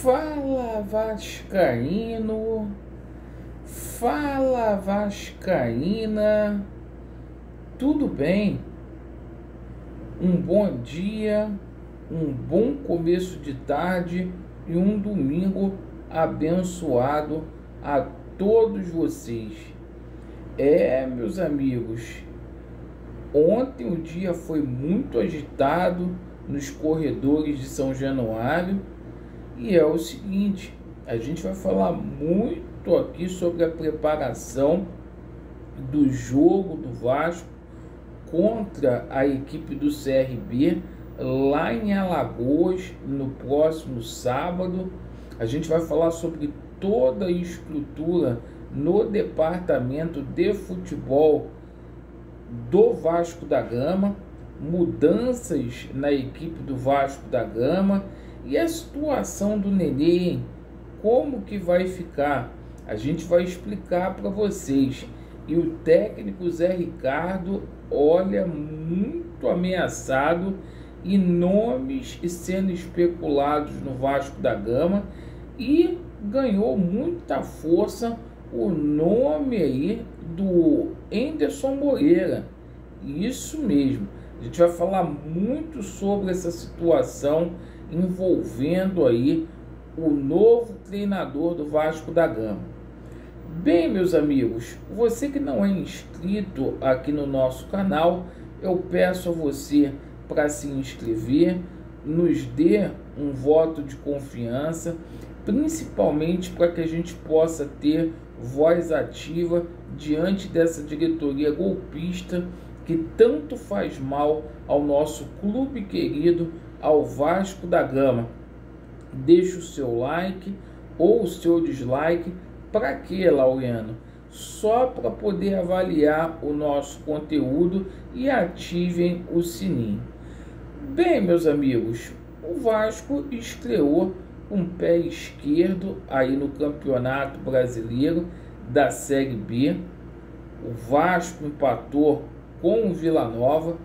Fala Vascaíno, fala Vascaína, tudo bem? Um bom dia, um bom começo de tarde e um domingo abençoado a todos vocês. Meus amigos, ontem o dia foi muito agitado nos corredores de São Januário. E é o seguinte, a gente vai falar muito aqui sobre a preparação do jogo do Vasco contra a equipe do CRB lá em Alagoas no próximo sábado. A gente vai falar sobre toda a estrutura no departamento de futebol do Vasco da Gama, mudanças na equipe do Vasco da Gama. E a situação do Nenê, como que vai ficar? A gente vai explicar para vocês. E o técnico Zé Ricardo olha muito ameaçado e nomes sendo especulados no Vasco da Gama. E ganhou muita força o nome aí do Anderson Moreira. Isso mesmo. A gente vai falar muito sobre essa situação envolvendo aí o novo treinador do Vasco da Gama. Bem, meus amigos, você que não é inscrito aqui no nosso canal, eu peço a você para se inscrever, nos dê um voto de confiança, principalmente para que a gente possa ter voz ativa diante dessa diretoria golpista que tanto faz mal ao nosso clube querido, ao Vasco da Gama. Deixe o seu like ou o seu dislike. Para que, Laureano? Só para poder avaliar o nosso conteúdo e ativem o sininho. Bem, meus amigos, o Vasco estreou com o pé esquerdo aí no Campeonato Brasileiro da Série B. O Vasco empatou com o Vila Nova.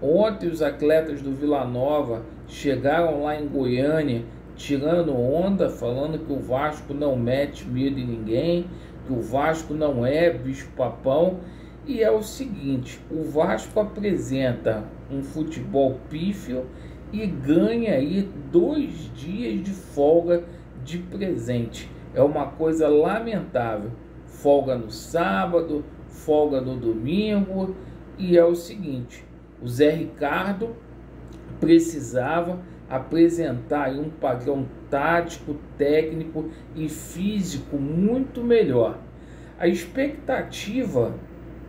Ontem os atletas do Vila Nova chegaram lá em Goiânia tirando onda, falando que o Vasco não mete medo em ninguém, que o Vasco não é bicho-papão. E é o seguinte, o Vasco apresenta um futebol pífio e ganha aí 2 dias de folga de presente. É uma coisa lamentável. Folga no sábado, folga no domingo. E é o seguinte, o Zé Ricardo precisava apresentar um padrão tático, técnico e físico muito melhor. A expectativa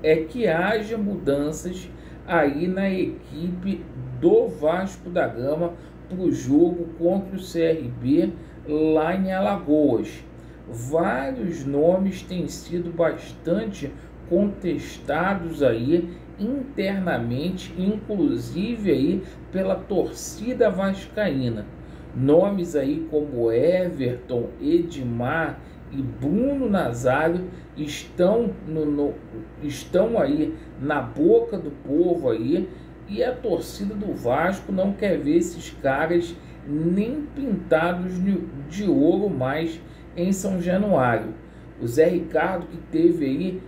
é que haja mudanças aí na equipe do Vasco da Gama para o jogo contra o CRB lá em Alagoas. Vários nomes têm sido bastante contestados aí internamente, inclusive aí pela torcida vascaína. Nomes aí como Everton, Edmar e Bruno Nazário estão aí na boca do povo aí, e a torcida do Vasco não quer ver esses caras nem pintados de ouro mais em São Januário. O Zé Ricardo, que teve aí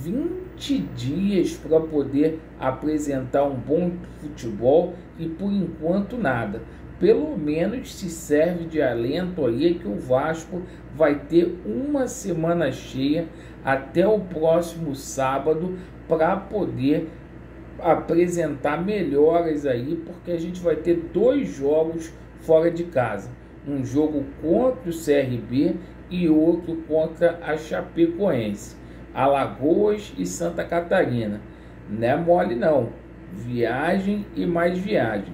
20 dias para poder apresentar um bom futebol e por enquanto nada. Pelo menos se serve de alento aí que o Vasco vai ter uma semana cheia até o próximo sábado para poder apresentar melhoras aí, porque a gente vai ter 2 jogos fora de casa. Um jogo contra o CRB e outro contra a Chapecoense. Alagoas e Santa Catarina. Não é mole não. Viagem e mais viagem.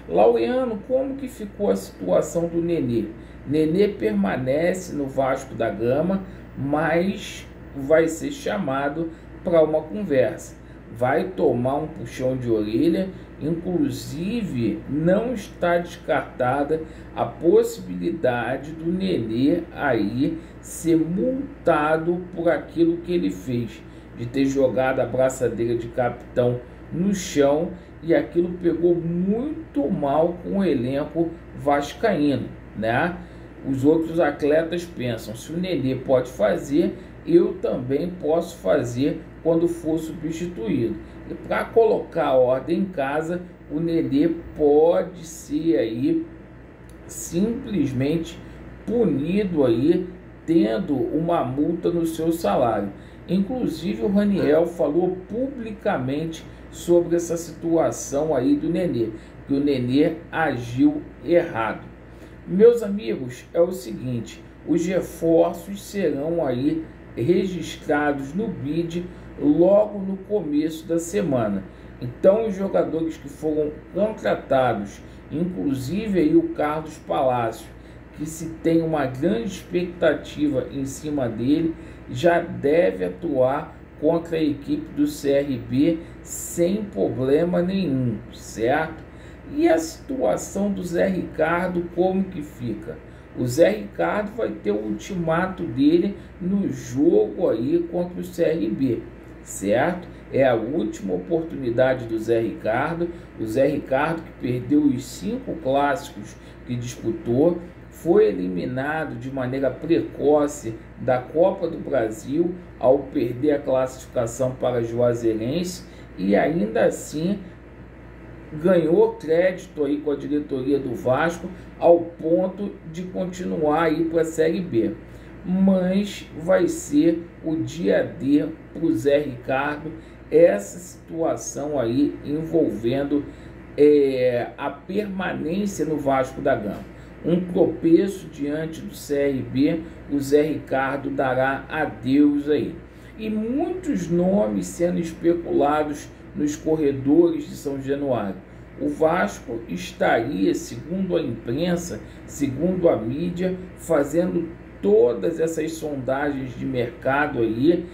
Laureano, como que ficou a situação do Nenê? Nenê permanece no Vasco da Gama, mas vai ser chamado para uma conversa. Vai tomar um puxão de orelha, inclusive não está descartada a possibilidade do Nenê aí ser multado por aquilo que ele fez, de ter jogado a braçadeira de capitão no chão, e aquilo pegou muito mal com o elenco vascaíno, né? os outros atletas pensam, se o Nenê pode fazer, eu também posso fazer quando for substituído. E para colocar a ordem em casa, o Nenê pode ser aí simplesmente punido aí, tendo uma multa no seu salário. Inclusive o Raniel falou publicamente sobre essa situação aí do Nenê, que o Nenê agiu errado. Meus amigos, é o seguinte, os reforços serão aí registrados no BID logo no começo da semana. Então os jogadores que foram contratados, inclusive aí o Carlos Palácio, que se tem uma grande expectativa em cima dele, já deve atuar contra a equipe do CRB sem problema nenhum, certo? E a situação do Zé Ricardo, como que fica? O Zé Ricardo vai ter o ultimato dele no jogo aí contra o CRB, certo? É a última oportunidade do Zé Ricardo. O Zé Ricardo, que perdeu os 5 clássicos que disputou, foi eliminado de maneira precoce da Copa do Brasil ao perder a classificação para a Juazeirense e ainda assim ganhou crédito aí com a diretoria do Vasco ao ponto de continuar aí para a Série B. Mas vai ser o dia D para o Zé Ricardo essa situação aí envolvendo a permanência no Vasco da Gama. Um tropeço diante do CRB, o Zé Ricardo dará adeus aí. E muitos nomes sendo especulados nos corredores de São Januário. O Vasco estaria, segundo a imprensa, segundo a mídia, fazendo todas essas sondagens de mercado aí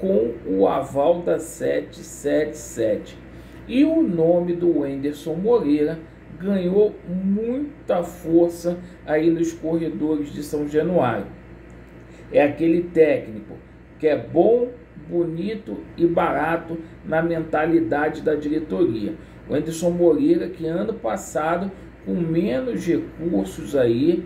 com o aval da 777. E o nome do Wenderson Moreira ganhou muita força aí nos corredores de São Januário. É aquele técnico que é bom, bonito e barato na mentalidade da diretoria. O Wenderson Moreira, que ano passado, com menos recursos aí,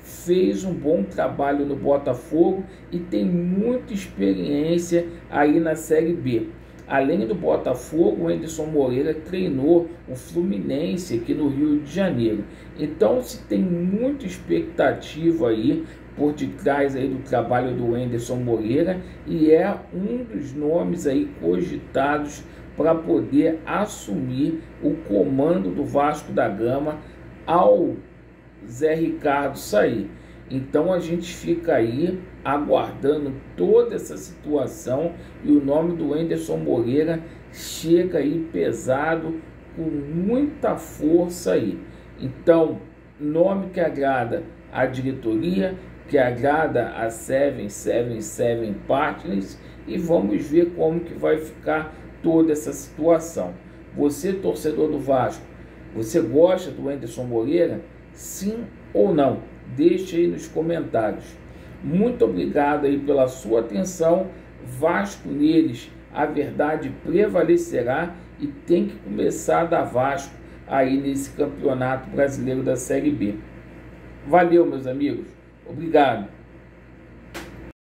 fez um bom trabalho no Botafogo e tem muita experiência aí na Série B. Além do Botafogo, o Wenderson Moreira treinou o Fluminense aqui no Rio de Janeiro. Então se tem muita expectativa aí por detrás aí do trabalho do Wenderson Moreira e é um dos nomes aí cogitados para poder assumir o comando do Vasco da Gama ao Zé Ricardo sair. Então a gente fica aí aguardando toda essa situação e o nome do Wenderson Moreira chega aí pesado, com muita força aí. Então, nome que agrada a diretoria, que agrada a 777 Partners e vamos ver como que vai ficar toda essa situação. Você, torcedor do Vasco, você gosta do Wenderson Moreira? Sim ou não? Deixe aí nos comentários. Muito obrigado aí pela sua atenção. Vasco neles, a verdade prevalecerá e tem que começar a dar Vasco aí nesse campeonato brasileiro da Série B. Valeu, meus amigos. Obrigado.